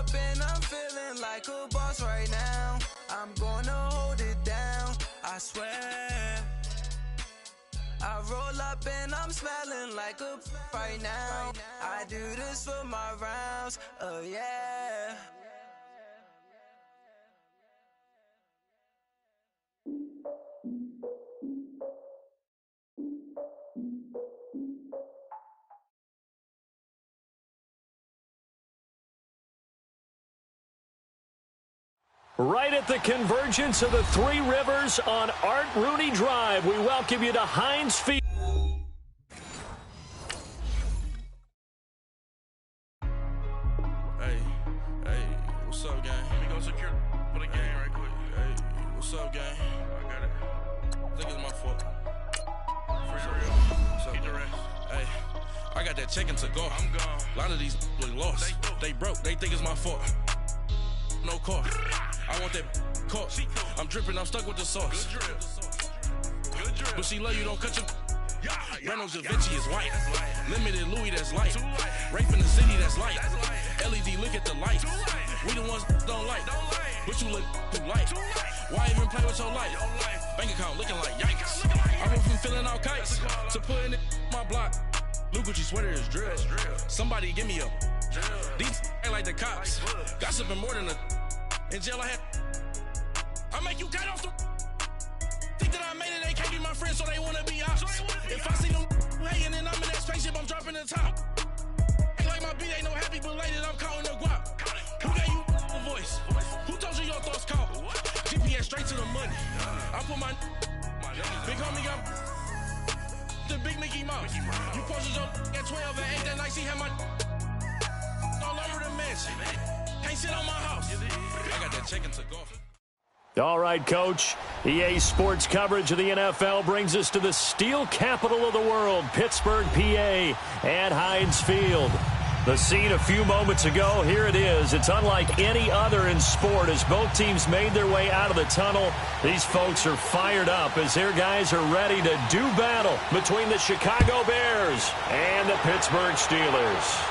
up and I'm feeling like a boss right now. I'm gonna hold it down, I swear. I roll up and I'm smelling like a right now. I do this for my rounds, oh yeah. Right at the convergence of the Three Rivers on Art Rooney Drive, we welcome you to Heinz Field. Hey, what's up, gang? Let me go secure for the game right quick. Hey, what's up, gang? I got it. I think it's my fault. For real. What's up, keep the rest. Hey, I got that check-in to go. I'm gone. A lot of these was lost. They broke. They think it's my fault. No car. I want that caught. I'm dripping, I'm stuck with the sauce. Good drip. But she love you, don't cut your. Reynolds Da Vinci is white. Limited Louis, that's light. Rape in the city, that's light. LED, look at the lights. We the ones don't like. But you look too light. Why even play with your life? Bank account looking like yikes. I went from filling out kites to putting it in my block. Blue Gucci sweater is drill. Somebody give me a. These ain't like the cops. Gossiping more than a. In jail I had. I make you cut off the. Think that I made it, they can't be my friends, so they wanna be ops. If I see them hating and I'm in that spaceship, I'm dropping the top. Ain't like my beat ain't no happy belated, I'm counting the guap. Who gave you a voice? Who told you your thoughts count? GPS straight to the money. I put my big homie got the big Mickey Mouse. You posted your at 12 and 8 that night, she had my all over the mansion. Can't sit on my house. I got that check-in to go. All right, Coach. EA Sports coverage of the NFL brings us to the steel capital of the world, Pittsburgh, PA, at Heinz Field. The scene a few moments ago, here it is. It's unlike any other in sport as both teams made their way out of the tunnel. These folks are fired up as their guys are ready to do battle between the Chicago Bears and the Pittsburgh Steelers.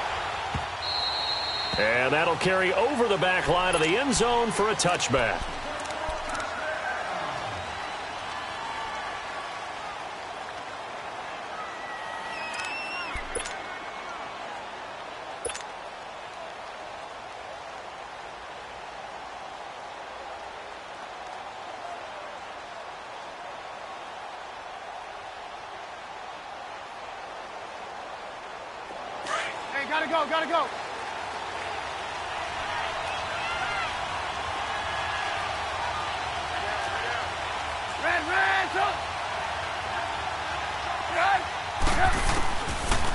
And that'll carry over the back line of the end zone for a touchback. Hey, gotta go.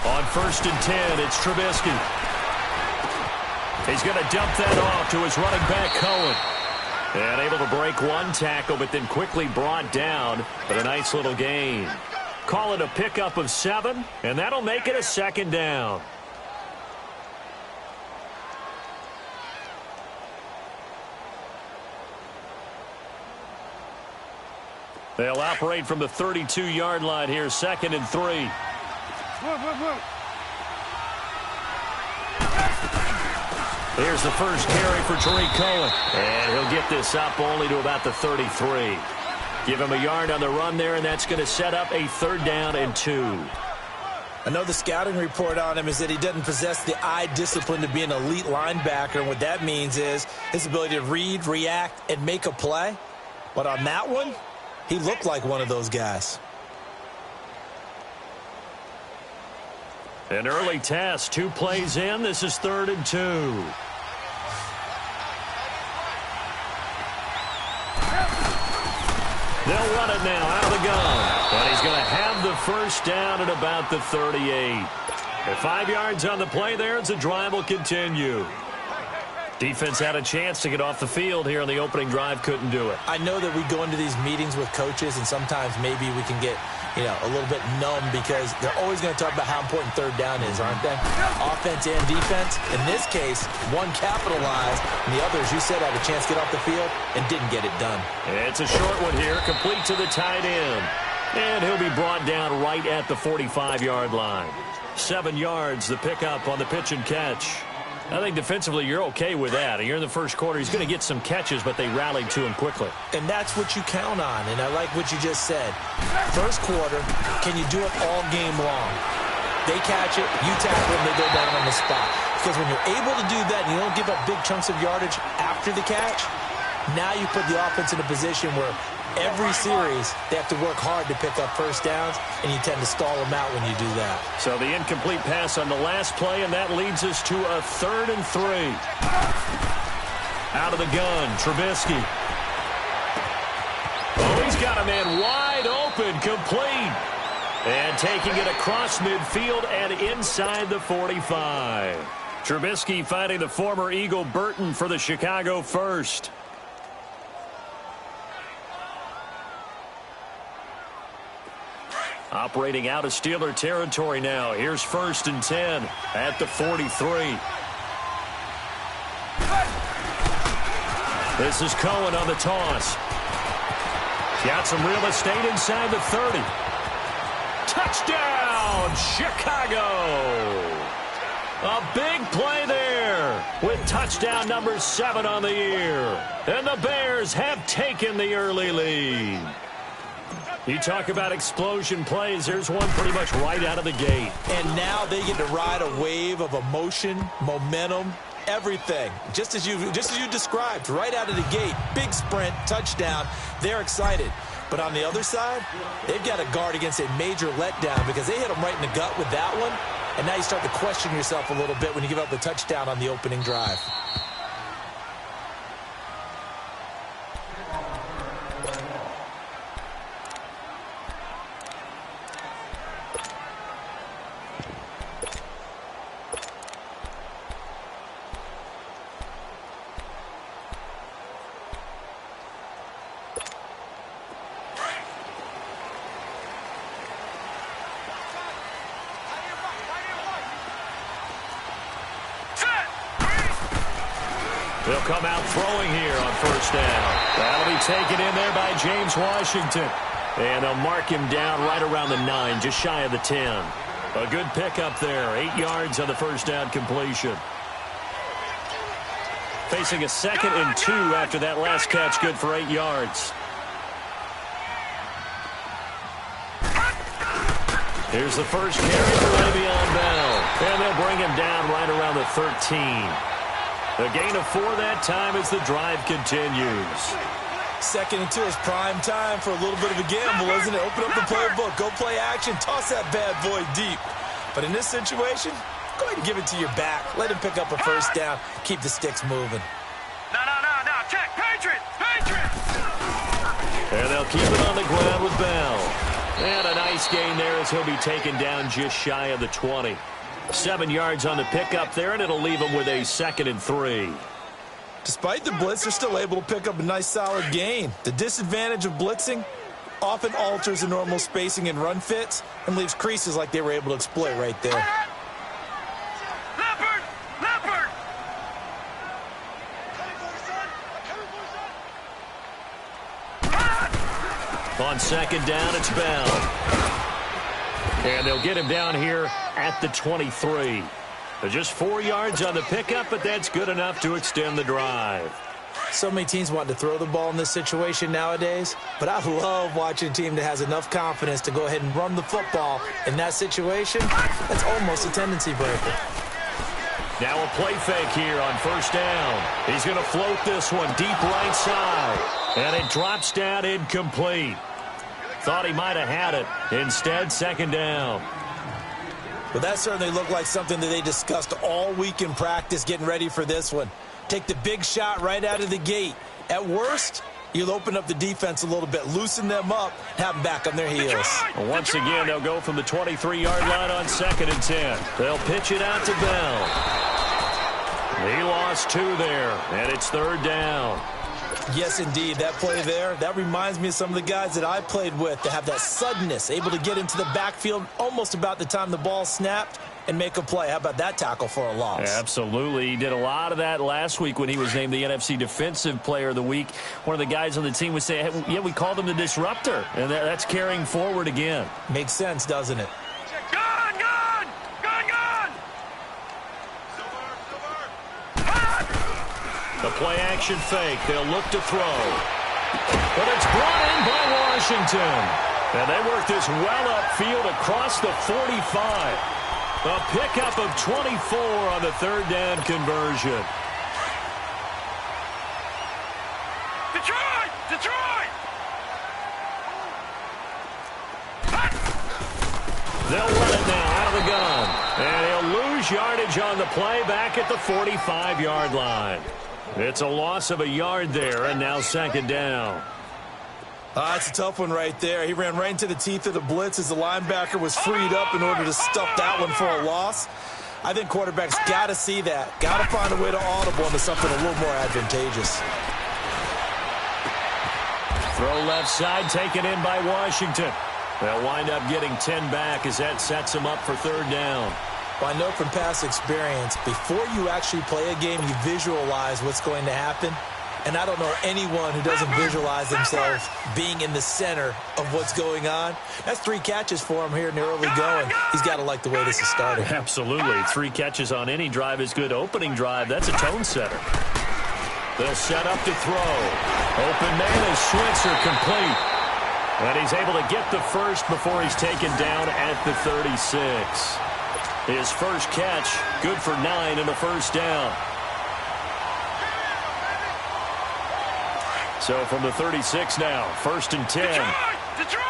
On 1st and 10, it's Trubisky. He's going to dump that off to his running back, Cohen. And able to break one tackle, but then quickly brought down. But a nice little gain. Call it a pickup of 7, and that'll make it a 2nd down. They'll operate from the 32-yard line here, 2nd and 3. Here's the first carry for Tariq Cohen. And he'll get this up only to about the 33. Give him a yard on the run there, and that's going to set up a 3rd down and 2. I know the scouting report on him is that he doesn't possess the eye discipline to be an elite linebacker. And what that means is his ability to read, react, and make a play. But on that one, he looked like one of those guys. An early test, 2 plays in. This is 3rd and 2. They'll run it now out of the gun. And he's going to have the 1st down at about the 38. At 5 yards on the play there, as the drive will continue. Defense had a chance to get off the field here on the opening drive, couldn't do it. I know that we go into these meetings with coaches, and sometimes maybe we can get, a little bit numb because they're always going to talk about how important 3rd down is, aren't they? Offense and defense. In this case, one capitalized, and the other, as you said, had a chance to get off the field and didn't get it done. It's a short one here, complete to the tight end. And he'll be brought down right at the 45-yard line. 7 yards, the pickup on the pitch and catch. I think defensively you're okay with that. You're in the first quarter. He's going to get some catches, but they rallied to him quickly. And that's what you count on, and I like what you just said. First quarter, can you do it all game long? They catch it, you tackle them, they go down on the spot. Because when you're able to do that and you don't give up big chunks of yardage after the catch, now you put the offense in a position where every series they have to work hard to pick up first downs, and you tend to stall them out when you do that. So the incomplete pass on the last play, and that leads us to a 3rd and 3. Out of the gun, Trubisky. Oh, he's got a man wide open, complete. And taking it across midfield and inside the 45. Trubisky finding the former Eagle Burton for the Chicago first. Operating out of Steeler territory now. Here's 1st and 10 at the 43. This is Cohen on the toss. Got some real estate inside the 30. Touchdown, Chicago! A big play there with touchdown number 7 on the year. And the Bears have taken the early lead. You talk about explosion plays. Here's one pretty much right out of the gate. And now they get to ride a wave of emotion, momentum, everything. Just as you described, right out of the gate. Big sprint, touchdown. They're excited. But on the other side, they've got to guard against a major letdown because they hit them right in the gut with that one. And now you start to question yourself a little bit when you give up the touchdown on the opening drive. They'll come out throwing here on 1st down. That'll be taken in there by James Washington. And they'll mark him down right around the 9, just shy of the 10. A good pickup there. 8 yards on the 1st down completion. Facing a 2nd and 2 after that last catch, good for 8 yards. Here's the first carry for Le'Veon Bell. And they'll bring him down right around the 13. A gain of 4 that time as the drive continues. 2nd and 2 is prime time for a little bit of a gamble, isn't it? Open up the playbook, go play action, toss that bad boy deep. But in this situation, go ahead and give it to your back. Let him pick up a 1st down. Keep the sticks moving. No. Check. Patriots! And they'll keep it on the ground with Bell. And a nice gain there as he'll be taken down just shy of the 20. 7 yards on the pickup there, and it'll leave them with a 2nd and 3. Despite the blitz, they're still able to pick up a nice solid gain. The disadvantage of blitzing often alters the normal spacing and run fits and leaves creases like they were able to exploit right there. Leopard! On 2nd down, it's Bell. And they'll get him down here at the 23. Just 4 yards on the pickup, but that's good enough to extend the drive. So many teams want to throw the ball in this situation nowadays, but I love watching a team that has enough confidence to go ahead and run the football in that situation. That's almost a tendency breaker. Now a play fake here on 1st down. He's going to float this one deep right side. And it drops down incomplete. Thought he might have had it. Instead, 2nd down. Well, that certainly looked like something that they discussed all week in practice getting ready for this one. Take the big shot right out of the gate. At worst, you'll open up the defense a little bit, loosen them up, have them back on their heels. Well, once again, they'll go from the 23-yard line on 2nd and 10. They'll pitch it out to Bell. He lost 2 there, and it's 3rd down. Yes, indeed. That play there, that reminds me of some of the guys that I played with that have that suddenness, able to get into the backfield almost about the time the ball snapped and make a play. How about that tackle for a loss? Absolutely. He did a lot of that last week when he was named the NFC Defensive Player of the Week. One of the guys on the team would say, hey, yeah, we called him the disruptor, and that's carrying forward again. Makes sense, doesn't it? Gone! The play-action fake. They'll look to throw. But it's brought in by Washington. And they work this well upfield across the 45. A pickup of 24 on the third down conversion. Detroit! Detroit! They'll run it now out of the gun. And he'll lose yardage on the play back at the 45-yard line. It's a loss of a yard there, and now second down. It's a tough one right there. He ran right into the teeth of the blitz as the linebacker was freed up in order to stuff that one for a loss. I think quarterbacks got to see that. Got to find a way to audible into something a little more advantageous. Throw left side, taken in by Washington. They'll wind up getting 10 back as that sets them up for third down. Well, I know from past experience, before you actually play a game, you visualize what's going to happen. And I don't know anyone who doesn't visualize themselves being in the center of what's going on. That's 3 catches for him here in the early going. He's got to like the way this is starting. Absolutely. 3 catches on any drive is good. Opening drive, that's a tone setter. They'll set up to throw. Open man is Switzer complete. And he's able to get the first before he's taken down at the 36. His first catch, good for 9 and a first down. So from the 36 now, 1st and 10. Detroit!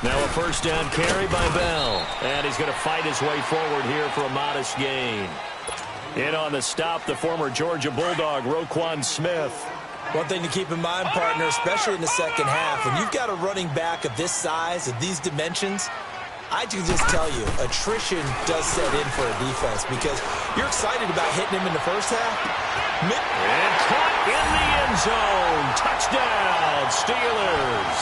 Now a first down carry by Bell. And he's going to fight his way forward here for a modest gain. In on the stop, the former Georgia Bulldog, Roquan Smith. One thing to keep in mind, partner, especially in the second half, when you've got a running back of this size, of these dimensions, I can just tell you, attrition does set in for a defense because you're excited about hitting him in the first half. And caught in the end zone. Touchdown, Steelers.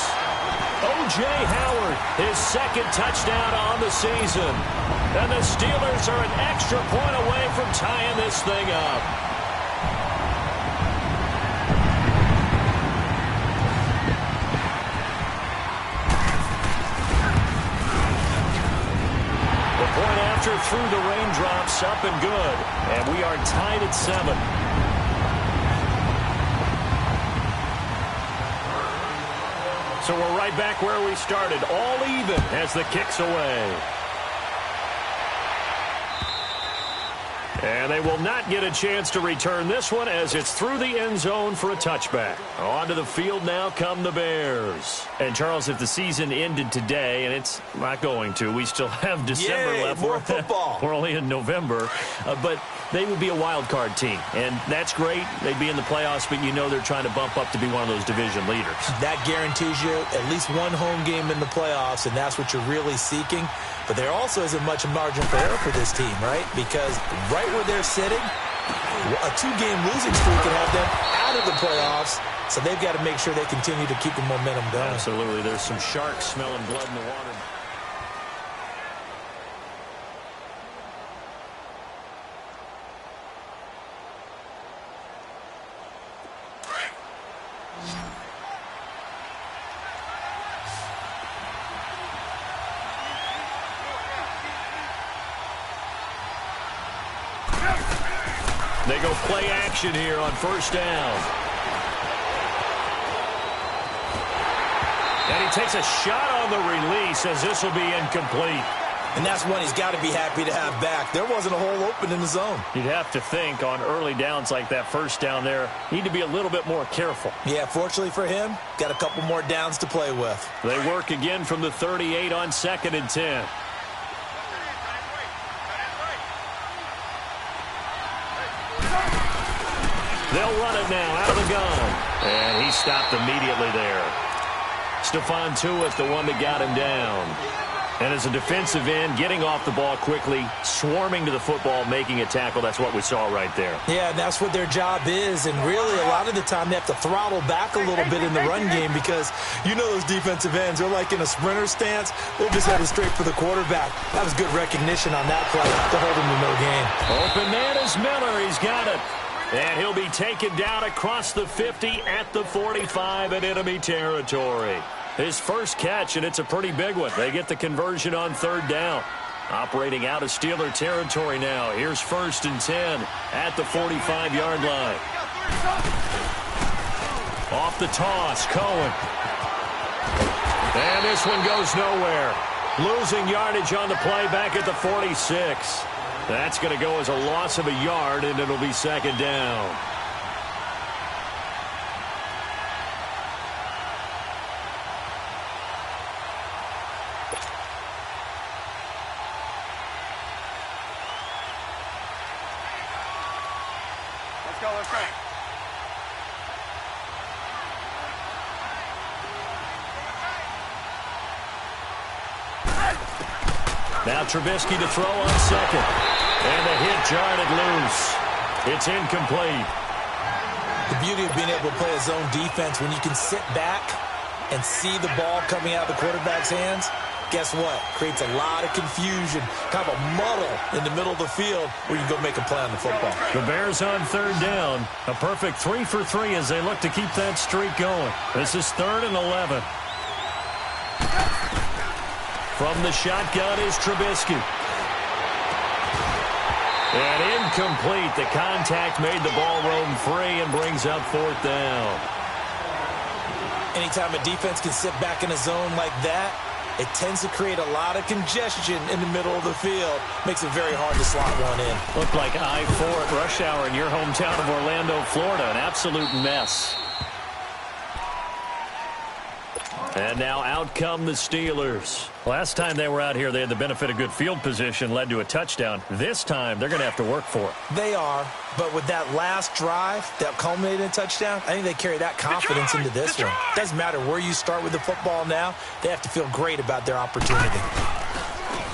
O.J. Howard, his second touchdown on the season. And the Steelers are an extra point away from tying this thing up. Through the raindrops, up and good. And we are tied at 7. So we're right back where we started, all even as the kick's away. And they will not get a chance to return this one as it's through the end zone for a touchback. Onto the field now come the Bears. And, Charles, if the season ended today, and it's not going to, we still have December left. More football. We're only in November. But they would be a wild card team. And that's great. They'd be in the playoffs, but you know they're trying to bump up to be one of those division leaders. That guarantees you at least one home game in the playoffs, and that's what you're really seeking. But there also isn't much margin for error for this team, right? Because right where they're sitting, a 2-game losing streak can have them out of the playoffs. So they've got to make sure they continue to keep the momentum going. Absolutely. There's some sharks smelling blood in the water. They go play action here on first down. And he takes a shot on the release as this will be incomplete. And that's one he's got to be happy to have back. There wasn't a hole open in the zone. You'd have to think on early downs like that first down there, need to be a little bit more careful. Yeah, fortunately for him, got a couple more downs to play with. They work again from the 38 on 2nd and 10. They'll run it now out of the gun. And he stopped immediately there. Stephon Tuitt, the one that got him down. And as a defensive end, getting off the ball quickly, swarming to the football, making a tackle, that's what we saw right there. Yeah, and that's what their job is. And really, a lot of the time, they have to throttle back a little bit in the run game because you know those defensive ends, they're like in a sprinter stance. They're just headed straight for the quarterback. That was good recognition on that play to hold him to no gain. Open man is Miller. He's got it. And he'll be taken down across the 50 at the 45 in enemy territory. His first catch, and it's a pretty big one. They get the conversion on third down. Operating out of Steeler territory now. Here's 1st and 10 at the 45-yard line. Off the toss, Cohen. And this one goes nowhere. Losing yardage on the play back at the 46. That's going to go as a loss of a yard, and it'll be 2nd down. Let's go, let's go. Now Trubisky to throw on 2nd. And the hit jarred loose. It's incomplete. The beauty of being able to play a zone defense when you can sit back and see the ball coming out of the quarterback's hands, guess what? Creates a lot of confusion, kind of a muddle in the middle of the field where you can go make a play on the football. The Bears on 3rd down. A perfect 3 for 3 as they look to keep that streak going. This is 3rd and 11. From the shotgun is Trubisky. And incomplete. The contact made the ball roam free and brings up 4th down. Anytime a defense can sit back in a zone like that, it tends to create a lot of congestion in the middle of the field. Makes it very hard to slot one in. Looked like I-4 at rush hour in your hometown of Orlando, Florida. An absolute mess. And now out come the Steelers. Last time they were out here, they had the benefit of good field position, led to a touchdown. This time, they're going to have to work for it. They are, but with that last drive that culminated in a touchdown, I think they carry that confidence into this one. Doesn't matter where you start with the football now, they have to feel great about their opportunity.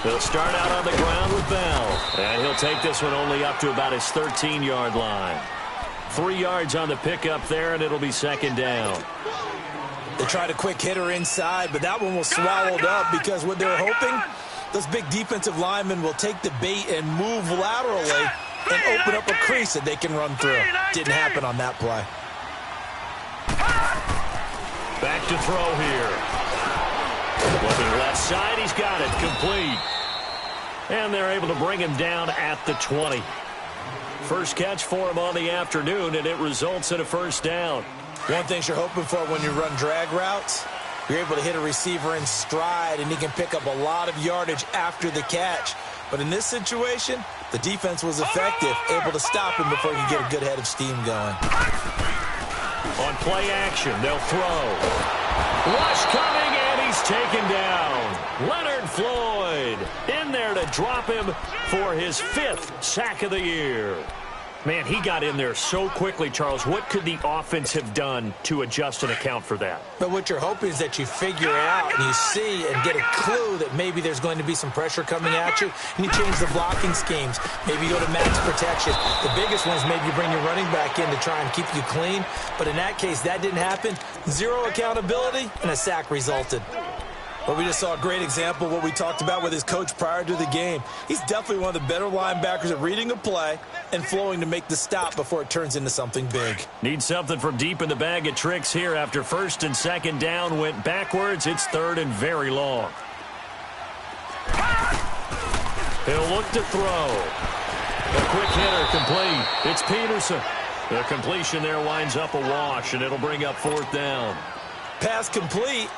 They'll start out on the ground with Bell, and he'll take this one only up to about his 13-yard line. 3 yards on the pickup there, and it'll be 2nd down. They tried a quick hitter inside, but that one was swallowed up because what they're hoping, those big defensive linemen will take the bait and move laterally and open up a crease that they can run through. Didn't happen on that play. Back to throw here. Looking left side, he's got it, complete. And they're able to bring him down at the 20. First catch for him on the afternoon, and it results in a 1st down. One thing you're hoping for when you run drag routes, you're able to hit a receiver in stride, and he can pick up a lot of yardage after the catch. But in this situation, the defense was effective, able to stop him before he could get a good head of steam going. On play action, they'll throw. Rush coming, and he's taken down. Leonard Floyd in there to drop him for his 5th sack of the year. Man, he got in there so quickly, Charles. What could the offense have done to adjust and account for that? But what you're hoping is that you figure out and you see and get a clue that maybe there's going to be some pressure coming at you, and you change the blocking schemes. Maybe you go to max protection. The biggest one is maybe you bring your running back in to try and keep you clean. But in that case, that didn't happen. 0 accountability, and a sack resulted. But we just saw a great example of what we talked about with his coach prior to the game. He's definitely one of the better linebackers at reading a play and flowing to make the stop before it turns into something big. Need something from deep in the bag of tricks here after 1st and 2nd down went backwards. It's 3rd and very long. He'll look to throw. A quick hitter complete. It's Peterson. The completion there winds up a wash, and it'll bring up 4th down. Pass complete,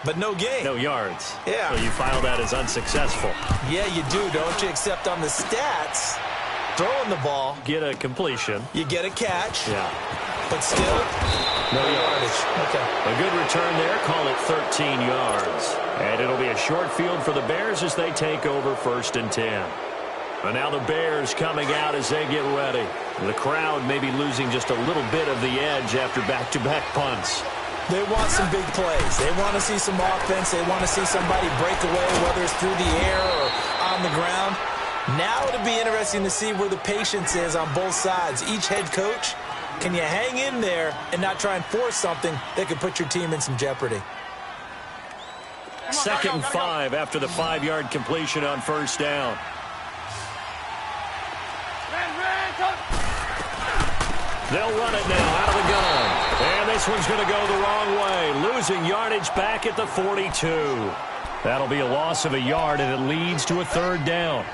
but no gain. No yards. Yeah. So you file that as unsuccessful. Yeah, you do, don't you? Except on the stats, throwing the ball, Get a completion. you get a catch, Yeah. but still, No yardage. Okay. A good return there. Call it 13 yards. And it'll be a short field for the Bears as they take over 1st and 10. And now the Bears coming out as they get ready. The crowd may be losing just a little bit of the edge after back-to-back punts. They want some big plays. They want to see some offense. They want to see somebody break away, whether it's through the air or on the ground. Now it'll be interesting to see where the patience is on both sides. Each head coach, can you hang in there and not try and force something that could put your team in some jeopardy? 2nd and 5 after the 5-yard completion on 1st down. They'll run it now out of the gun. And this one's going to go the wrong way. Losing yardage back at the 42. That'll be a loss of a yard, and it leads to a third down.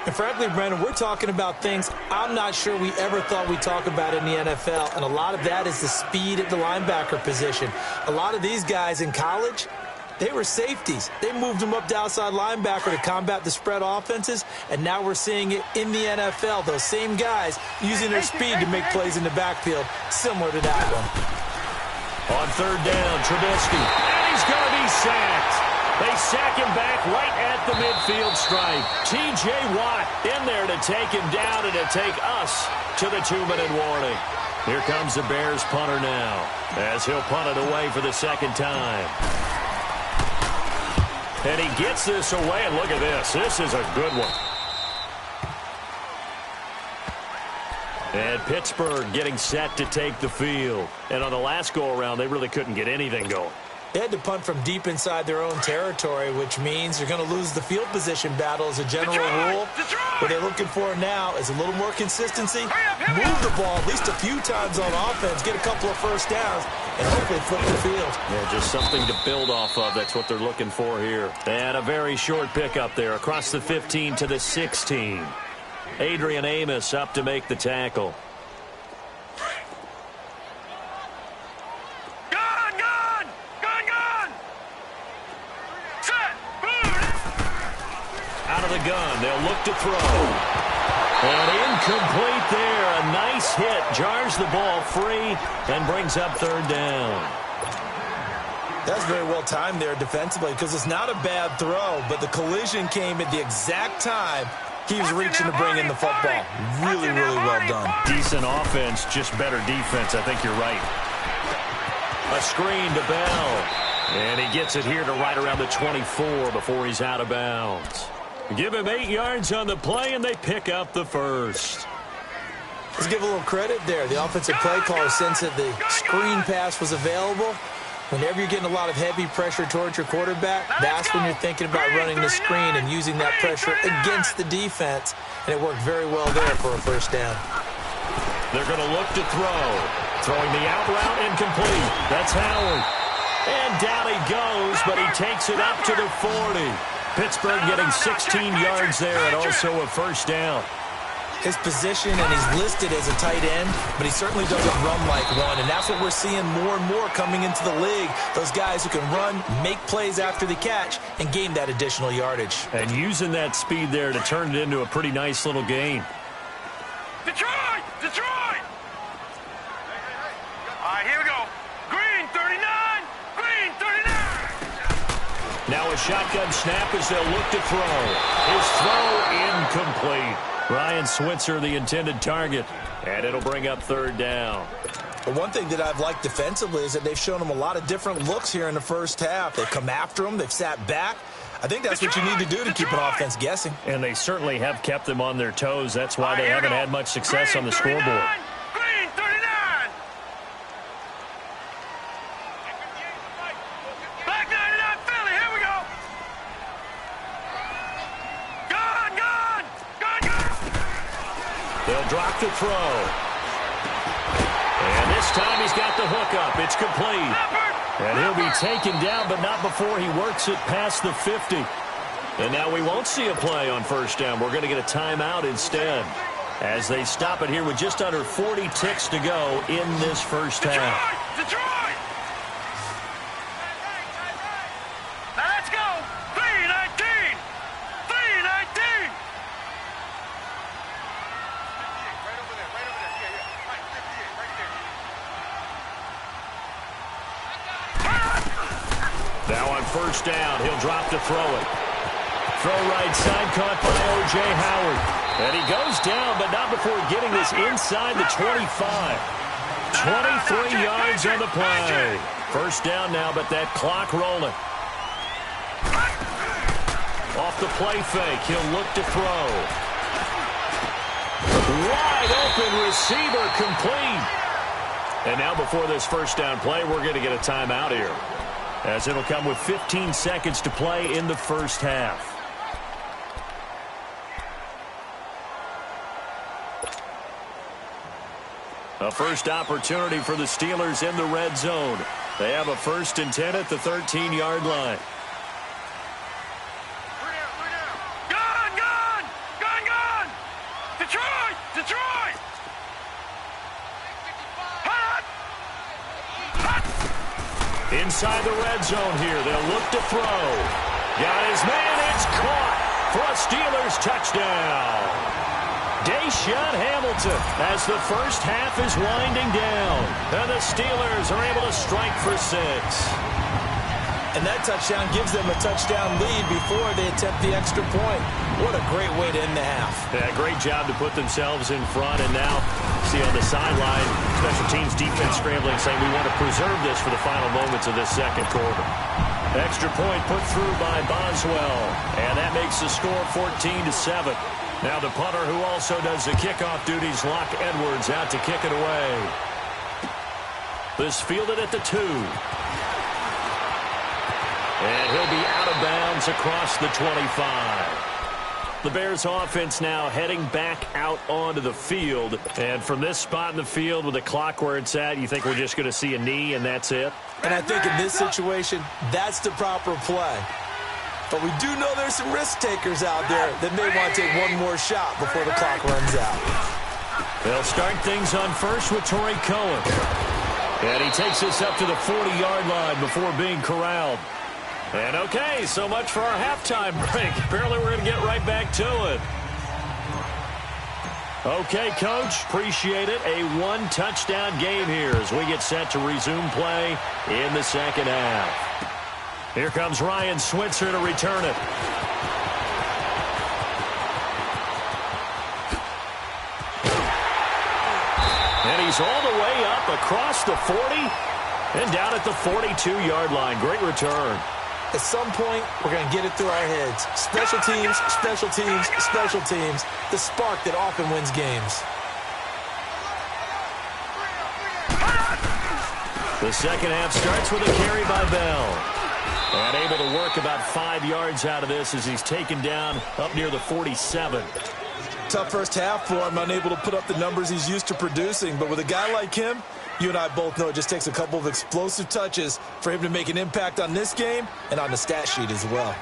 And frankly, Brendan, we're talking about things I'm not sure we ever thought we'd talk about in the NFL, and a lot of that is the speed at the linebacker position. A lot of these guys in college, they were safeties. They moved them up to outside linebacker to combat the spread offenses, and now we're seeing it in the NFL. Those same guys using their speed to make plays in the backfield, similar to that one. On third down, Trubisky, and he's going to be sacked. They sack him back right at the midfield stripe. T.J. Watt in there to take him down and to take us to the 2-minute warning. Here comes the Bears punter now as he'll punt it away for the second time. And he gets this away, and look at this. This is a good one. And Pittsburgh getting set to take the field. And on the last go-around, they really couldn't get anything going. They had to punt from deep inside their own territory, which means they're going to lose the field position battle as a general rule. What they're looking for now is a little more consistency, move the ball at least a few times on offense, get a couple of first downs, and hopefully flip the field. Yeah, just something to build off of. That's what they're looking for here. And a very short pickup there across the 15 to the 16. Adrian Amos up to make the tackle. The gun. They'll look to throw. And incomplete there. A nice hit. Jars the ball free and brings up third down. That's very well timed there defensively because it's not a bad throw, but the collision came at the exact time he was reaching to bring in the football. Really, really well done. Decent offense, just better defense. I think you're right. A screen to Bell. And he gets it here to right around the 24 before he's out of bounds. Give him 8 yards on the play, and they pick up the first. Let's give a little credit there. The offensive play caller sensed that the screen pass was available. Whenever you're getting a lot of heavy pressure towards your quarterback, that's when you're thinking about running the screen and using that pressure against the defense. And it worked very well there for a first down. They're going to look to throw. Throwing the out route incomplete. That's Howard. And down he goes, but he takes it up to the 40. Pittsburgh getting 16 yards there and also a first down. His position, and he's listed as a tight end, but he certainly doesn't run like one, and that's what we're seeing more and more coming into the league. Those guys who can run, make plays after the catch, and gain that additional yardage. And using that speed there to turn it into a pretty nice little game. Detroit! Detroit! All right, here we go. Green 39! Green 39! Now a shotgun snap as they'll look to throw. His throw incomplete. Ryan Switzer, the intended target. And it'll bring up third down. But one thing that I've liked defensively is that they've shown them a lot of different looks here in the first half. They've come after them. They've sat back. I think that's what you need to do to keep an offense guessing. And they certainly have kept them on their toes. That's why they haven't had much success on the scoreboard. Green 39! Back 99 Philly, here we go! Gun! They'll drop to throw. And this time he's got the hook up. It's complete. And he'll be taken down, but not before he works it past the 50. And now we won't see a play on first down. We're going to get a timeout instead as they stop it here with just under 40 ticks to go in this first half. Detroit! Now let's go! 3-19! 3-19! Now on first down, he'll drop to throw it. Throw right side, caught by O.J. Howard. And he goes down, but not before getting this inside the 25. 23 yards on the play. First down now, but that clock rolling. Off the play fake, he'll look to throw. Wide open receiver, complete. And now before this first down play, we're going to get a timeout here, as it'll come with 15 seconds to play in the first half. A first opportunity for the Steelers in the red zone. They have a 1st and 10 at the 13-yard line. Inside the red zone here. They'll look to throw. Got his man. It's caught for a Steelers touchdown. Deshaun Hamilton as the first half is winding down. And the Steelers are able to strike for 6. And that touchdown gives them a touchdown lead before they attempt the extra point. What a great way to end the half. Yeah, great job to put themselves in front. And now, see on the sideline, special teams defense scrambling, saying we want to preserve this for the final moments of this second quarter. Extra point put through by Boswell. And that makes the score 14-7. Now the punter who also does the kickoff duties, Locke Edwards, out to kick it away. This fielded at the 2. And he'll be out of bounds across the 25. The Bears offense now heading back out onto the field. And from this spot in the field with the clock where it's at, you think we're just going to see a knee and that's it? And I think in this situation, that's the proper play. But we do know there's some risk takers out there that may want to take one more shot before the clock runs out. They'll start things on first with Torrey Cohen. And he takes us up to the 40-yard line before being corralled. And okay, so much for our halftime break. Apparently we're going to get right back to it. Okay, Coach, appreciate it. A one-touchdown game here as we get set to resume play in the second half. Here comes Ryan Switzer to return it. And he's all the way up across the 40 and down at the 42-yard line. Great return. At some point, we're going to get it through our heads. Special teams, special teams, special teams. The spark that often wins games. The second half starts with a carry by Bell. And able to work about 5 yards out of this as he's taken down up near the 47. Tough first half for him, unable to put up the numbers he's used to producing. But with a guy like him, you and I both know it just takes a couple of explosive touches for him to make an impact on this game and on the stat sheet as well.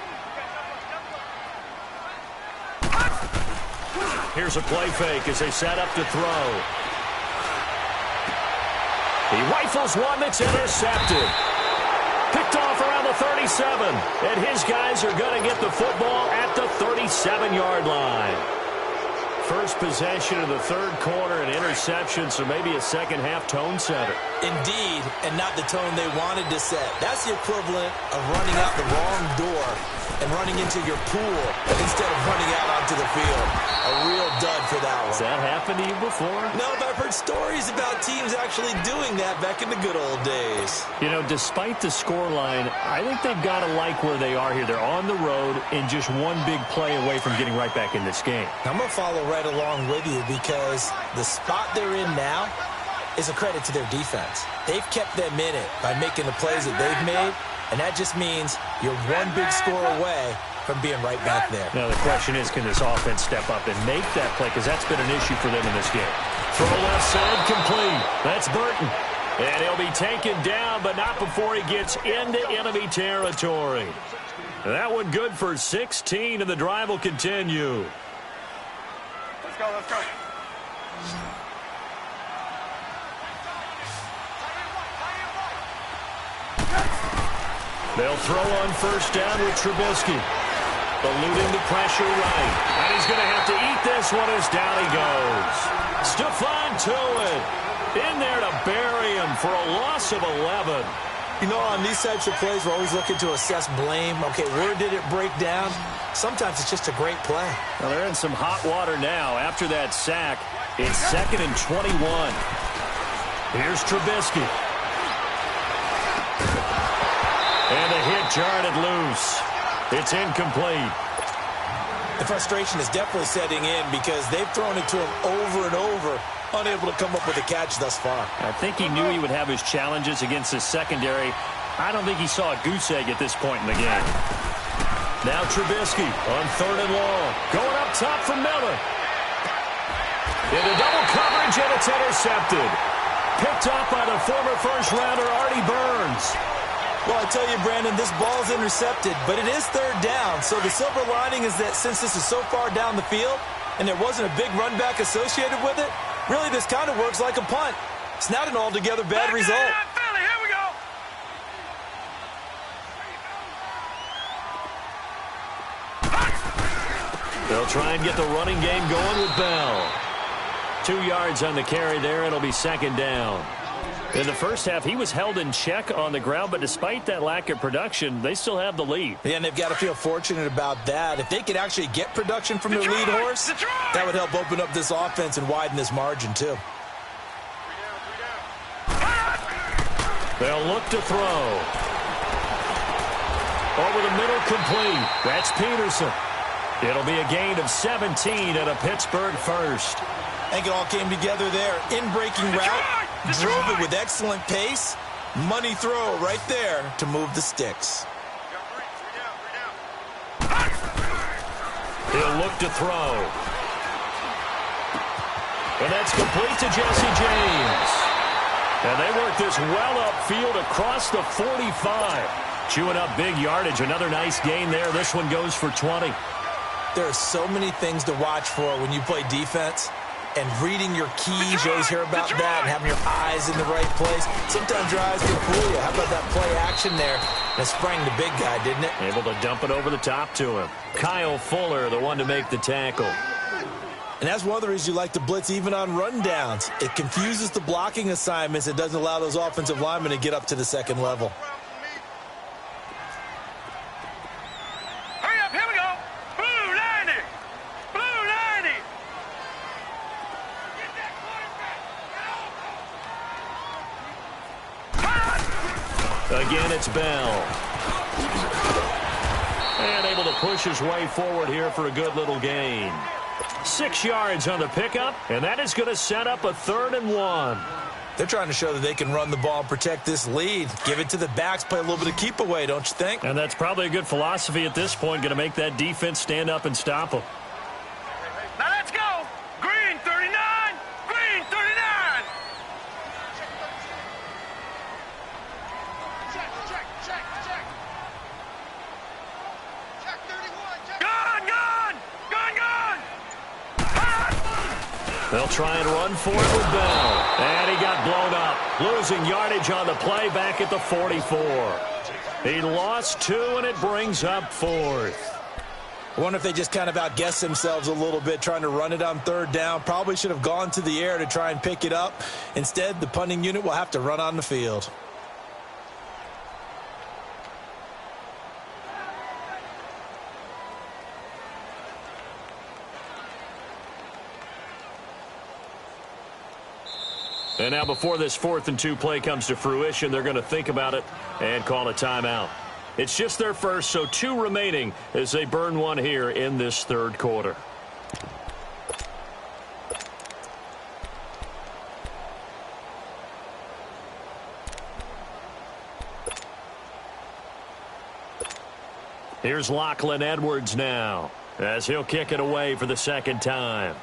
Here's a play fake as they set up to throw. He rifles one that's intercepted. Picked off around the 37. And his guys are going to get the football at the 37-yard line. First possession of the third quarter, an interception, so maybe a second-half tone setter. Indeed, and not the tone they wanted to set. That's the equivalent of running out the wrong door and running into your pool instead of running out onto the field. A real dud for that one. Has that happened to you before? No, but I've heard stories about teams actually doing that back in the good old days. You know, despite the scoreline, I think they've got to like where they are here. They're on the road and just one big play away from getting right back in this game. I'm going to follow right along with you because the spot they're in now is a credit to their defense. They've kept them in it by making the plays that they've made, and that just means you're one big score away from being right back there. Now the question is, can this offense step up and make that play? Because that's been an issue for them in this game. Throw left side complete. That's Burton. And he'll be taken down, but not before he gets into enemy territory. That one good for 16, and the drive will continue. Let's go, let's go. They'll throw on first down with Trubisky. Eluding the pressure right. And he's going to have to eat this one as down he goes. Stephon Tuitt in there to bury him for a loss of 11. You know, on these types of plays, we're always looking to assess blame. Okay, where did it break down? Sometimes it's just a great play. Well, they're in some hot water now. After that sack, it's 2nd and 21. Here's Trubisky. And the hit jarred it loose. It's incomplete. The frustration is definitely setting in because they've thrown it to him over and over, unable to come up with a catch thus far. I think he knew he would have his challenges against his secondary. I don't think he saw a goose egg at this point in the game. Now Trubisky on 3rd and long. Going up top for Miller. Into double coverage, and it's intercepted. Picked up by the former first-rounder Artie Burns. Well, I tell you, Brandon, this ball's intercepted, but it is 3rd down. So the silver lining is that since this is so far down the field and there wasn't a big run back associated with it, really this kind of works like a punt. It's not an altogether bad result. Philly, here we go. They'll try and get the running game going with Bell. 2 yards on the carry there. It'll be second down. In the first half, he was held in check on the ground, but despite that lack of production, they still have the lead. Yeah, and they've got to feel fortunate about that. If they could actually get production from their lead horse, that would help open up this offense and widen this margin, too. They'll look to throw. Over the middle, complete. That's Peterson. It'll be a gain of 17 and a Pittsburgh first. I think it all came together there. In-breaking route. Drove it with excellent pace. Money throw right there to move the sticks. He'll look to throw. And that's complete to Jesse James. And they work this well upfield across the 45. Chewing up big yardage. Another nice gain there. This one goes for 20. There are so many things to watch for when you play defense. And reading your keys, you always hear about that, and having your eyes in the right place. Sometimes your eyes can fool you. How about that play action there? And it sprang the big guy, didn't it? Able to dump it over the top to him. Kyle Fuller, the one to make the tackle. And that's one of the reasons you like to blitz even on rundowns. It confuses the blocking assignments. It doesn't allow those offensive linemen to get up to the second level. Hurry up, here we go. Blue 90. Blue 90. Again, it's Bell. And able to push his way forward here for a good little gain. 6 yards on the pickup, and that is going to set up a 3rd and 1. They're trying to show that they can run the ball and protect this lead. Give it to the backs, play a little bit of keep away, don't you think? And that's probably a good philosophy at this point, going to make that defense stand up and stop them. Now let's go. Green 39. Green 39. Check 31. Gun, gun. Gun, gun. They'll try and run for it with Bell. And he got blown up. Losing yardage on the play back at the 44. He lost 2, and it brings up 4th. I wonder if they just kind of outguessed themselves a little bit trying to run it on 3rd down. Probably should have gone to the air to try and pick it up. Instead, the punting unit will have to run on the field. And now before this 4th and 2 play comes to fruition, they're going to think about it and call a timeout. It's just their first, so 2 remaining as they burn one here in this 3rd quarter. Here's Lachlan Edwards now as he'll kick it away for the 2nd time.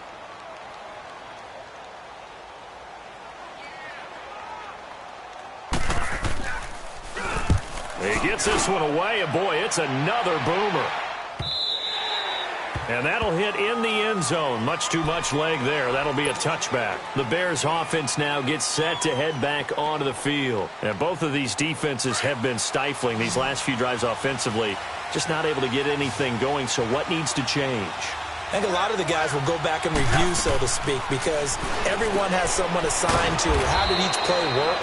He gets this one away, and boy, it's another boomer. And that'll hit in the end zone. Much too much leg there. That'll be a touchback. The Bears offense now gets set to head back onto the field. And both of these defenses have been stifling these last few drives offensively. Just not able to get anything going, so what needs to change? I think a lot of the guys will go back and review, so to speak, because everyone has someone assigned to how did each play work.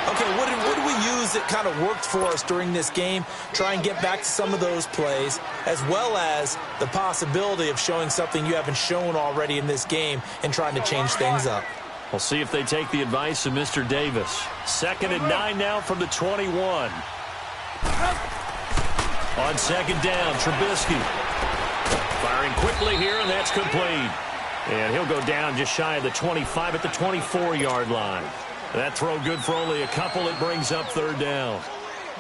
Okay, what did we use that kind of worked for us during this game? Try and get back to some of those plays, as well as the possibility of showing something you haven't shown already in this game and trying to change things up. We'll see if they take the advice of Mr. Davis. 2nd and 9 now from the 21. On 2nd down, Trubisky. Firing quickly here, and that's complete. And he'll go down just shy of the 25 at the 24-yard line. That throw good for only a couple. It brings up 3rd down.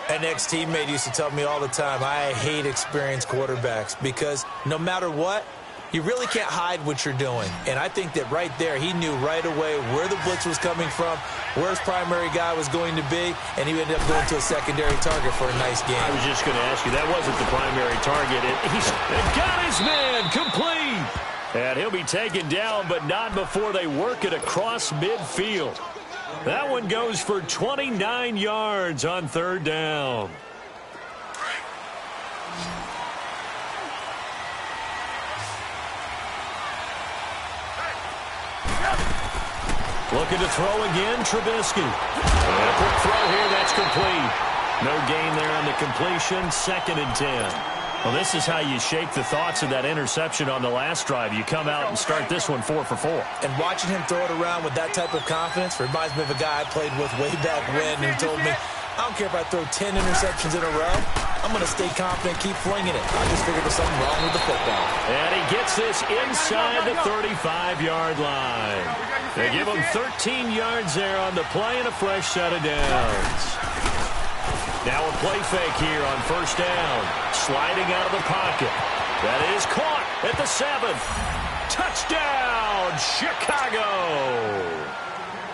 An ex-teammate used to tell me all the time, I hate experienced quarterbacks because no matter what, you really can't hide what you're doing. And I think that right there, he knew right away where the blitz was coming from, where his primary guy was going to be, and he ended up going to a secondary target for a nice game. I was just going to ask you, that wasn't the primary target. He's got his man complete. And he'll be taken down, but not before they work it across midfield. That one goes for 29 yards on 3rd down. Looking to throw again, Trubisky. And a quick throw here, that's complete. No gain there on the completion, 2nd and 10. Well, this is how you shake the thoughts of that interception on the last drive. You come out and start this one 4 for 4. And watching him throw it around with that type of confidence reminds me of a guy I played with way back when who told me, I don't care if I throw 10 interceptions in a row. I'm going to stay confident, keep flinging it. I just figured there's something wrong with the football. And he gets this inside the 35-yard line. They give him 13 yards there on the play and a fresh set of downs. Now a play fake here on 1st down. Sliding out of the pocket. That is caught at the 7. Touchdown, Chicago!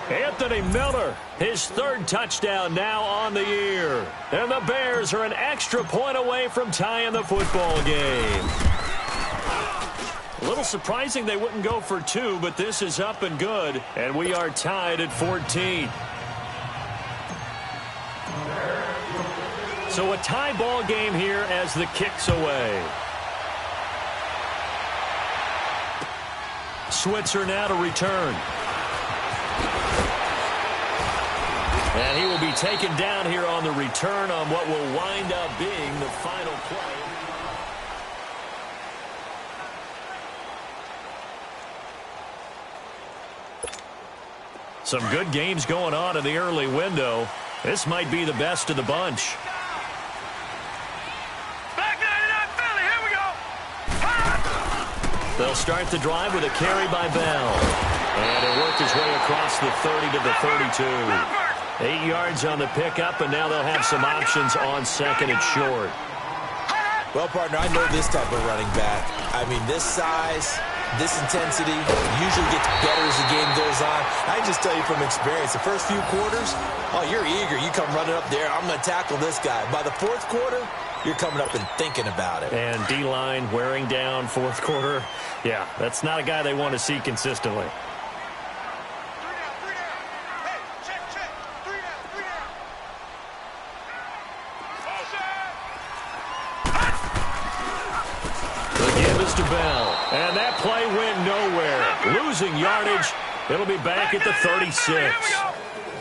Anthony Miller, his 3rd touchdown now on the year. And the Bears are an extra point away from tying the football game. A little surprising they wouldn't go for 2, but this is up and good. And we are tied at 14. So a tie ball game here as the kick's away. Switzer now to return. And he will be taken down here on the return on what will wind up being the final play. Some good games going on in the early window. This might be the best of the bunch. They'll start the drive with a carry by Bell. And he'll work his way across the 30 to the 32. 8 yards on the pickup, and now they'll have some options on 2nd and short. Well, partner, I know this type of running back. I mean, this size, this intensity usually gets better as the game goes on. I can just tell you from experience, the first few quarters, oh, you're eager. You come running up there, I'm going to tackle this guy. By the 4th quarter, you're coming up and thinking about it. And D-line wearing down 4th quarter. Yeah, that's not a guy they want to see consistently. Again, Mr. Bell. And that play went nowhere. Losing yardage. It'll be back at the 36.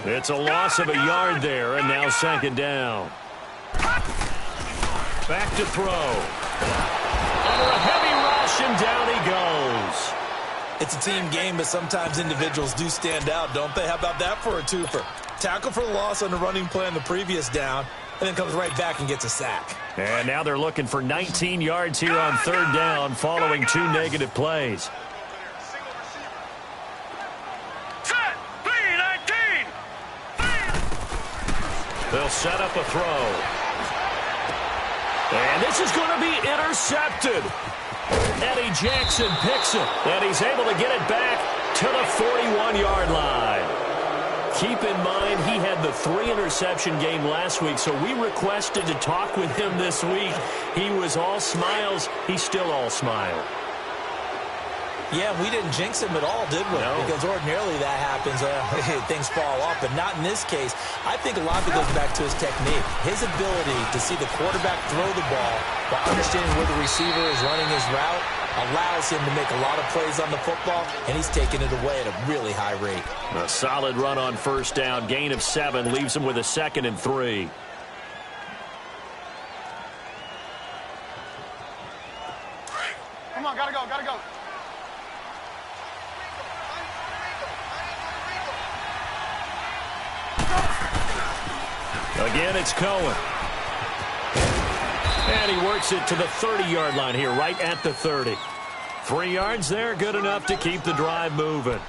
It's a loss of a yard there, and now 2nd down. Back to throw. Under a heavy rush, and down he goes. It's a team game, but sometimes individuals do stand out, don't they? How about that for a twofer? Tackle for the loss on the running play on the previous down, and then comes right back and gets a sack. And now they're looking for 19 yards here on 3rd down following 2 negative plays. They'll set up a throw. And this is going to be intercepted. Eddie Jackson picks it, and he's able to get it back to the 41-yard line. Keep in mind, he had the 3-interception game last week, so we requested to talk with him this week. He was all smiles. He's still all smile. Yeah, we didn't jinx him at all, did we? No. Because ordinarily that happens, things fall off, but not in this case. I think a lot of it goes back to his technique. His ability to see the quarterback throw the ball while understanding where the receiver is running his route allows him to make a lot of plays on the football, and he's taking it away at a really high rate. A solid run on 1st down. Gain of 7 leaves him with a 2nd and 3. Come on, gotta go, gotta go. Again, it's Cohen. And he works it to the 30-yard line here, right at the 30. 3 yards there, good enough to keep the drive moving.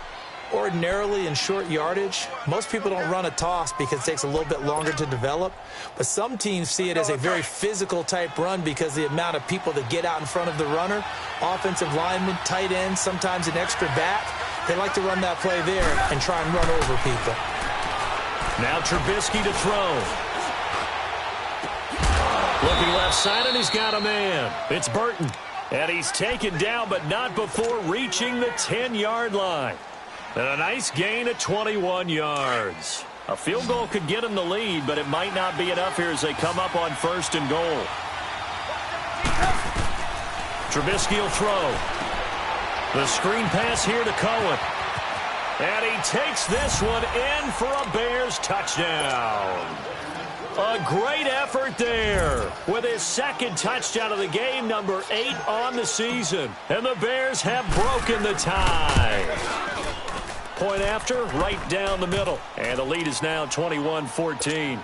Ordinarily in short yardage, most people don't run a toss because it takes a little bit longer to develop. But some teams see it as a very physical type run because the amount of people that get out in front of the runner, offensive linemen, tight ends, sometimes an extra back, they like to run that play there and try and run over people. Now Trubisky to throw. Looking left side, and he's got a man. It's Burton. And he's taken down, but not before reaching the 10-yard line. And a nice gain of 21 yards. A field goal could get him the lead, but it might not be enough here as they come up on 1st and goal. Trubisky will throw. The screen pass here to Cohen. And he takes this one in for a Bears touchdown. A great effort there with his second touchdown of the game, number 8 on the season. And the Bears have broken the tie. Point after, right down the middle. And the lead is now 21-14.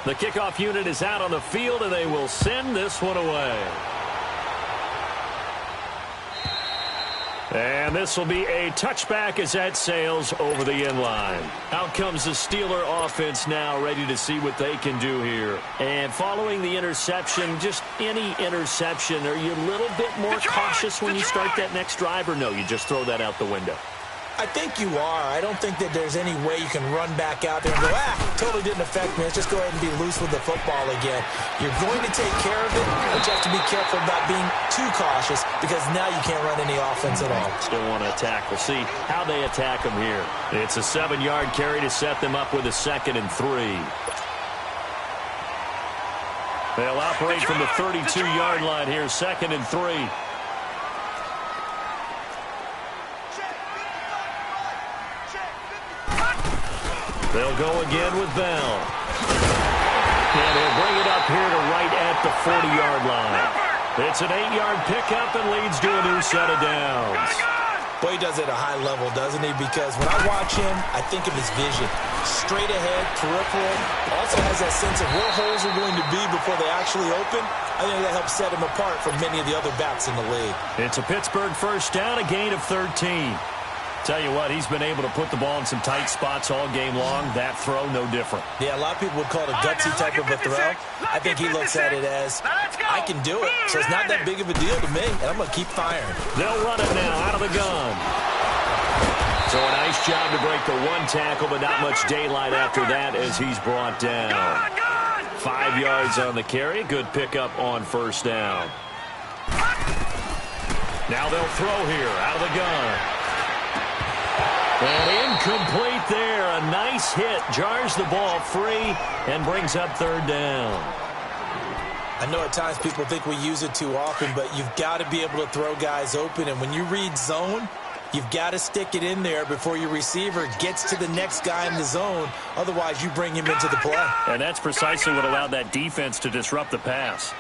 The kickoff unit is out on the field, and they will send this one away. And this will be a touchback as that sails over the end line. Out comes the Steeler offense now, ready to see what they can do here. And following the interception, just any interception, are you a little bit more cautious when you start that next drive, or no, you just throw that out the window? I think you are. I don't think that there's any way you can run back out there and go, totally didn't affect me. Let's just go ahead and be loose with the football again. You're going to take care of it, but you have to be careful about being too cautious because now you can't run any offense at all. Still want to attack. We'll see how they attack them here. It's a 7-yard carry to set them up with a 2nd and 3. They'll operate from the 32-yard line here, 2nd and 3. They'll go again with Bell. And he'll bring it up here to right at the 40-yard line. It's an 8-yard pickup and leads to a new set of downs. Boy, he does it at a high level, doesn't he? Because when I watch him, I think of his vision. Straight ahead, peripheral. Also has that sense of where holes are going to be before they actually open. I think that helps set him apart from many of the other backs in the league. It's a Pittsburgh first down, a gain of 13. Tell you what, he's been able to put the ball in some tight spots all game long. That throw, no different. Yeah, a lot of people would call it a gutsy type of a throw. I think he looks at it as, I can do it. So it's not that big of a deal to me, and I'm going to keep firing. They'll run it now out of the gun. So a nice job to break the one tackle, but not much daylight after that as he's brought down. 5 yards on the carry. Good pickup on first down. Now they'll throw here out of the gun. And incomplete there. A nice hit. Jars the ball free and brings up 3rd down. I know at times people think we use it too often, but you've got to be able to throw guys open. And when you read zone, you've got to stick it in there before your receiver gets to the next guy in the zone. Otherwise, you bring him into the play. And that's precisely what allowed that defense to disrupt the pass.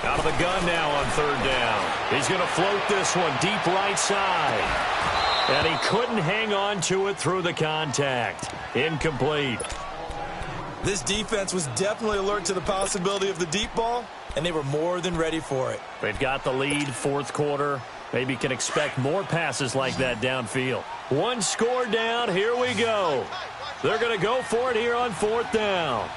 Out of the gun now on 3rd down. He's going to float this one deep right side. And he couldn't hang on to it through the contact. Incomplete. This defense was definitely alert to the possibility of the deep ball, and they were more than ready for it. They've got the lead, 4th quarter. Maybe can expect more passes like that downfield. 1 score down. Here we go. They're going to go for it here on 4th down.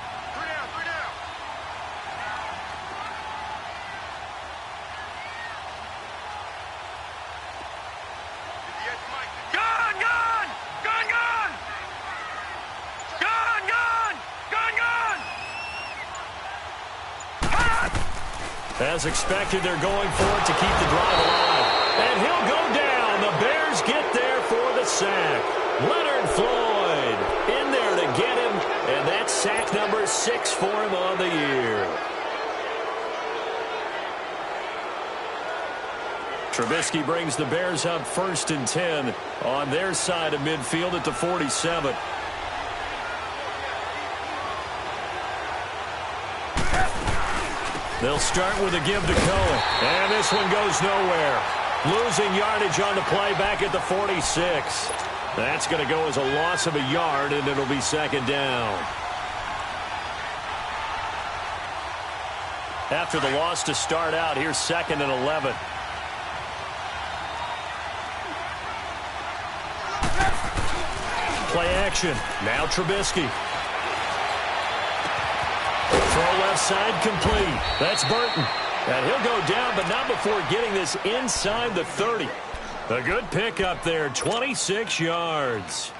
As expected, they're going for it to keep the drive alive. And he'll go down. The Bears get there for the sack. Leonard Floyd in there to get him. And that's sack number 6 for him on the year. Trubisky brings the Bears up 1st and 10 on their side of midfield at the 47. They'll start with a give to Cohen. And this one goes nowhere. Losing yardage on the play back at the 46. That's going to go as a loss of a yard, and it'll be 2nd down. After the loss to start out, here's 2nd and 11. Play action. Now Trubisky. Throw left side complete. That's Burton. And he'll go down, but not before getting this inside the 30. A good pickup there, 26 yards.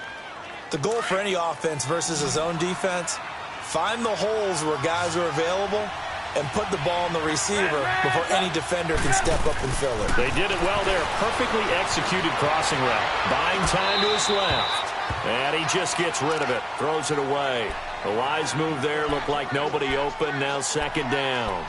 The goal for any offense versus a zone defense, find the holes where guys are available and put the ball on the receiver before any defender can step up and fill it. They did it well there. Perfectly executed crossing route. Buying time to his left. And he just gets rid of it. Throws it away. The wise move there. Looked like nobody open. Now second down.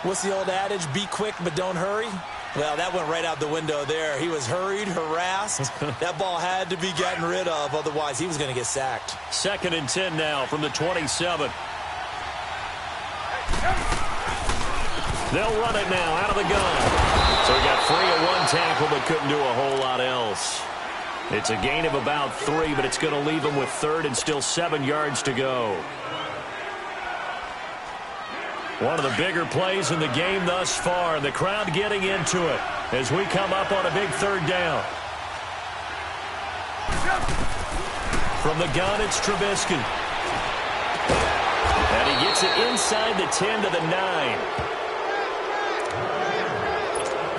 What's the old adage? Be quick, but don't hurry. Well, that went right out the window there. He was hurried, harassed. That ball had to be gotten rid of. Otherwise, he was going to get sacked. 2nd and 10 now from the 27. They'll run it now out of the gun. So he got free of one tackle but couldn't do a whole lot else. It's a gain of about 3, but it's going to leave him with 3rd and still 7 yards to go. One of the bigger plays in the game thus far, and the crowd getting into it as we come up on a big 3rd down. From the gun, it's Trubisky. And he gets it inside the 10 to the 9.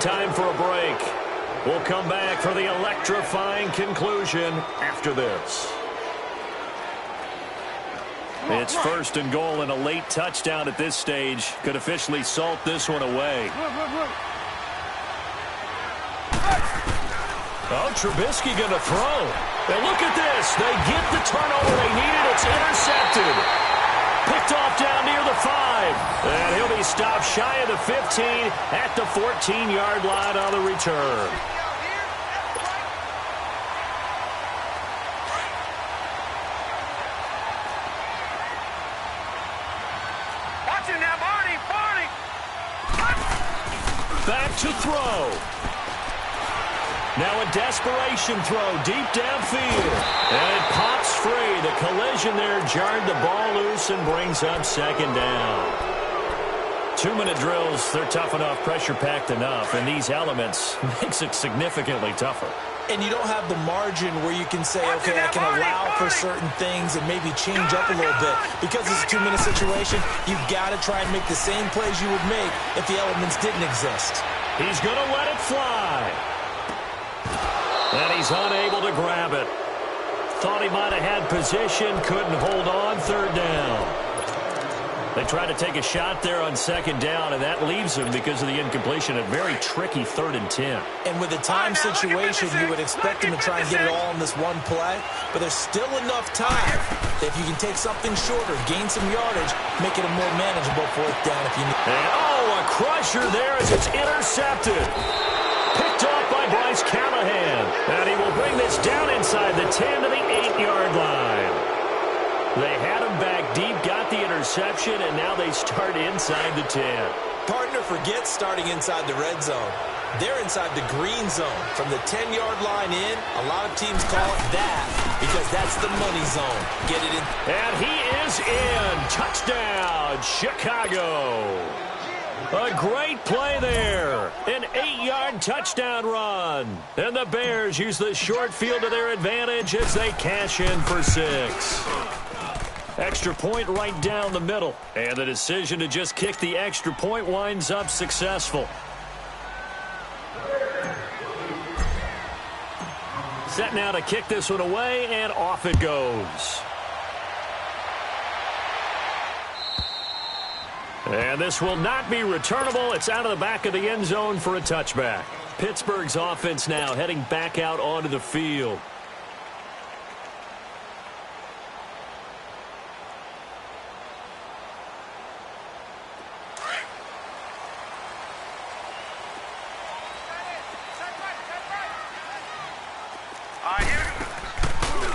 Time for a break. We'll come back for the electrifying conclusion after this. It's 1st and goal and a late touchdown at this stage. Could officially salt this one away. Oh, Trubisky going to throw. And look at this. They get the turnover they needed. It's intercepted. Picked off down near the 5. And he'll be stopped shy of the 15 at the 14-yard line on the return. Back to throw. Now a desperation throw deep downfield. And it pops free. The collision there jarred the ball loose and brings up 2nd down. 2-minute drills, they're tough enough, pressure-packed enough, and these elements makes it significantly tougher. And you don't have the margin where you can say, okay, I can allow for certain things and maybe change up a little bit. Because it's a 2-minute situation, you've got to try and make the same plays you would make if the elements didn't exist. He's going to let it fly. And he's unable to grab it. Thought he might have had position, couldn't hold on, 3rd down. They try to take a shot there on 2nd down, and that leaves him because of the incompletion. A very tricky 3rd and 10. And with a time situation, you would expect him to try and get it all in this one play, but there's still enough time that if you can take something shorter, gain some yardage, make it a more manageable 4th down if you need. And, a crusher there as it's intercepted. Picked off by Bryce Callahan. And he will bring this down inside the 10 to the 8-yard line. They had him back deep, got the interception, and now they start inside the 10. Partner forgets starting inside the red zone. They're inside the green zone. From the 10-yard line in, a lot of teams call it that because that's the money zone. Get it in. And he is in. Touchdown, Chicago. A great play there. An 8-yard touchdown run. And the Bears use the short field to their advantage as they cash in for 6. Extra point right down the middle. And the decision to just kick the extra point winds up successful. Set now to kick this one away, and off it goes. And this will not be returnable. It's out of the back of the end zone for a touchback. Pittsburgh's offense now heading back out onto the field.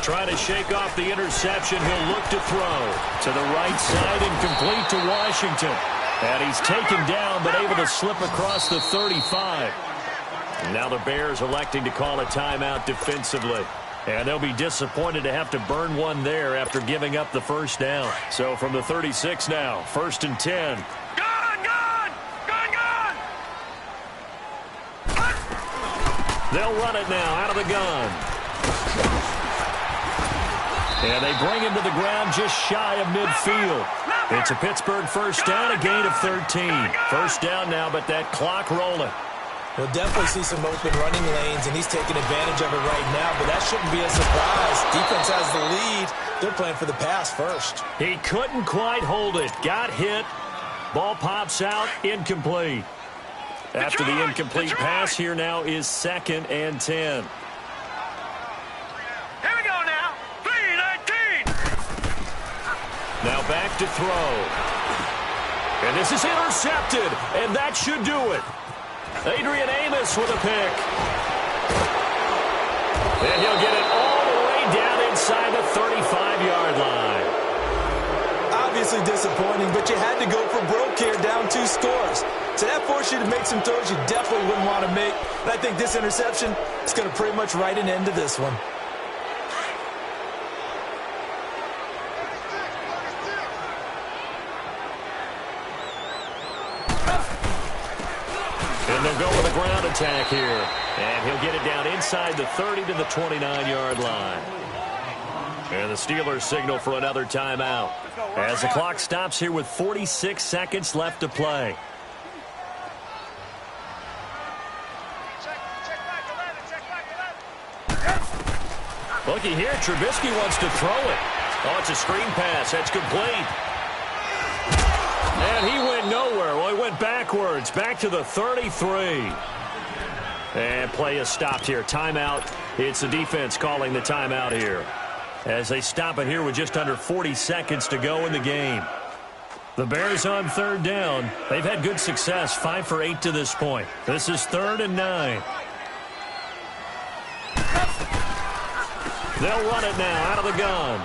Trying to shake off the interception. He'll look to throw to the right side and complete to Washington. And he's taken down but able to slip across the 35. And now the Bears electing to call a timeout defensively. And they'll be disappointed to have to burn one there after giving up the 1st down. So from the 36 now, 1st and 10. They'll run it now out of the gun. And they bring him to the ground just shy of midfield. It's a Pittsburgh 1st down, a gain of 13. 1st down now, but that clock rolling. We'll definitely see some open running lanes, and he's taking advantage of it right now, but that shouldn't be a surprise. Defense has the lead. They're playing for the pass first. He couldn't quite hold it. Got hit. Ball pops out, incomplete. After the incomplete pass, here now is 2nd and 10. Here we go now. Now back to throw. And this is intercepted, and that should do it. Adrian Amos with a pick. And he'll get it all the way down inside the 35-yard line. Obviously disappointing, but you had to go for broke here, down 2 scores. So that forced you to make some throws you definitely wouldn't want to make. And I think this interception is going to pretty much write an end to this one. And they'll go with a ground attack here. And he'll get it down inside the 30 to the 29-yard line. And the Steelers signal for another timeout as the clock stops here with 46 seconds left to play. Looky here, Trubisky wants to throw it. Oh, it's a screen pass. That's complete. And he went nowhere. Well, he went backwards, back to the 33. And play is stopped here. Timeout. It's the defense calling the timeout here, as they stop it here with just under 40 seconds to go in the game. The Bears on third down. They've had good success, 5 for 8 to this point. This is 3rd and 9. They'll run it now out of the gun.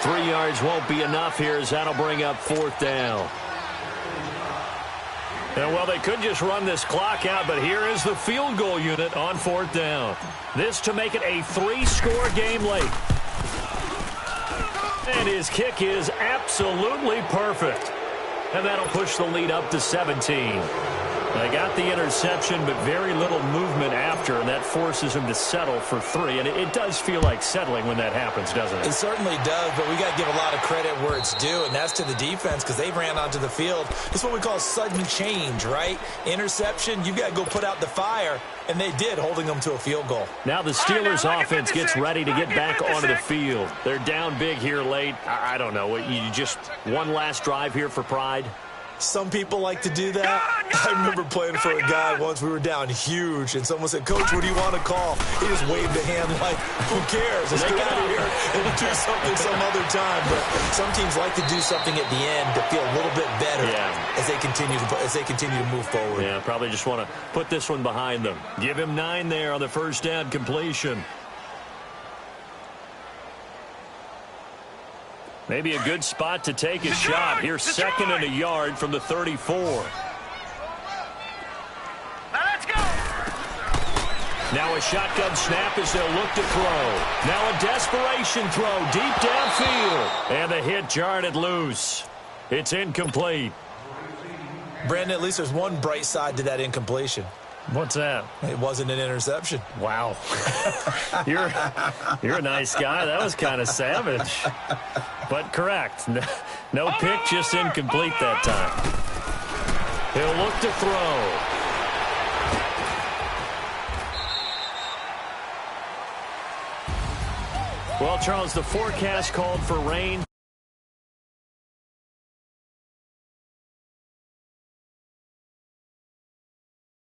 3 yards won't be enough here, as that'll bring up 4th down. And, well, they could just run this clock out, but here is the field goal unit on 4th down. This to make it a 3-score game late. And his kick is absolutely perfect. And that'll push the lead up to 17. They got the interception, but very little movement after, and that forces him to settle for 3. And it does feel like settling when that happens, doesn't it? It certainly does, but we got to give a lot of credit where it's due, and that's to the defense, because they ran onto the field. It's what we call sudden change, right? Interception, you got to go put out the fire, and they did, holding them to a field goal. Now the Steelers offense gets ready to get back onto the field. They're down big here late. I don't know. You just one last drive here for pride? Some people like to do that. I remember playing for a guy once. We were down huge, and someone said, "Coach, what do you want to call?" He just waved a hand like, who cares? Let's get out of here and do something some other time. But some teams like to do something at the end to feel a little bit better as they continue to move forward. Yeah, probably just want to put this one behind them. Give him 9 there on the first down completion. Maybe a good spot to take a shot. Here's 2nd and a yard from the 34. Now let's go. Now a shotgun snap as they'll look to throw. Now a desperation throw deep downfield. And the hit jarred it loose. It's incomplete. Brandon, at least there's one bright side to that incompletion. What's that? It wasn't an interception. Wow. You're a nice guy. That was kind of savage. But correct. No pick, just incomplete that time. He'll look to throw. Well, Charles, the forecast called for rain.